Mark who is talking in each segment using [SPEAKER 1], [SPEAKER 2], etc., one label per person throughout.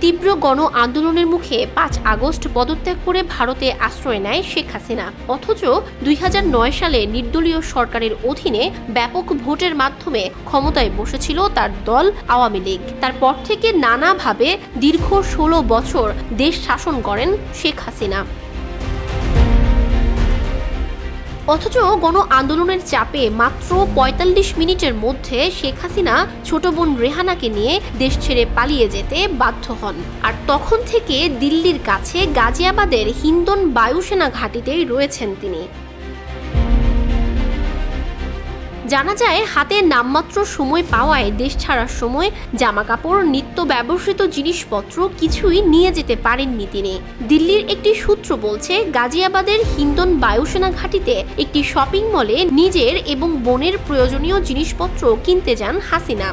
[SPEAKER 1] তীব্র গণ আন্দোলনের মুখে ৫ আগস্ট পদত্যাগ করে ভারতে আশ্রয় নেয় শেখ হাসিনা। অথচ ২০০৯ সালে নির্দলীয় সরকারের অধীনে ব্যাপক ভোটের মাধ্যমে ক্ষমতায় বসেছিল তার দল আওয়ামী লীগ। তারপর থেকে নানাভাবে দীর্ঘ ১৬ বছর দেশ শাসন করেন শেখ হাসিনা। অথচ গণ আন্দোলনের চাপে মাত্র ৪৫ মিনিটের মধ্যে শেখ হাসিনা ছোট বোন রেহানাকে নিয়ে দেশ ছেড়ে পালিয়ে যেতে বাধ্য হন। আর তখন থেকে দিল্লির কাছে গাজিয়াবাদের হিন্দন বায়ুসেনা ঘাঁটিতেই রয়েছেন তিনি। জানা যায়, হাতে নামমাত্র সময় পাওয়ায় দেশ ছাড়ার সময় জামাকাপড়, নিত্য ব্যবহৃত জিনিসপত্র কিছুই নিয়ে যেতে পারেননি তিনি। দিল্লির একটি সূত্র বলছে, গাজিয়াবাদের হিন্দন বায়ুসেনা ঘাঁটিতে একটি শপিং মলে নিজের এবং বোনের প্রয়োজনীয় জিনিসপত্র কিনতে যান হাসিনা।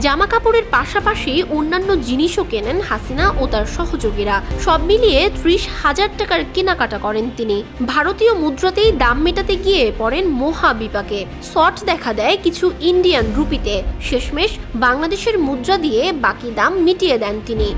[SPEAKER 1] জামা কাপড়ের পাশাপাশি অন্যান্য জিনিসও কেনেন হাসিনা ও তার সহযোগীরা। সব মিলিয়ে ৩০,০০০ টাকার কেনাকাটা করেন তিনি। ভারতীয় মুদ্রাতেই দাম মেটাতে গিয়ে পড়েন মহা বিপাকে। শর্ট দেখা দেয় কিছু ইন্ডিয়ান রুপিতে। শেষমেশ বাংলাদেশের মুদ্রা দিয়ে বাকি দাম মিটিয়ে দেন তিনি।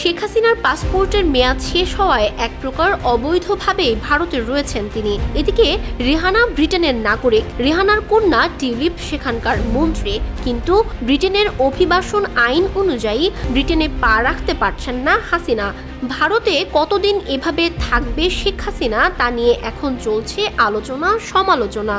[SPEAKER 1] শেখ হাসিনার পাসপোর্টের মেয়াদ শেষ হওয়ায় এক প্রকার অবৈধভাবে ভারতে রয়েছেন তিনি। এদিকে রেহানা ব্রিটেনের নাগরিক। রেহানার কন্যা টিউলিপ সেখানকার মন্ত্রী। কিন্তু ব্রিটেনের অভিবাসন আইন অনুযায়ী ব্রিটেনে পা রাখতে পারছেন না হাসিনা। ভারতে কতদিন এভাবে থাকবে শেখ হাসিনা তা নিয়ে এখন চলছে আলোচনা সমালোচনা।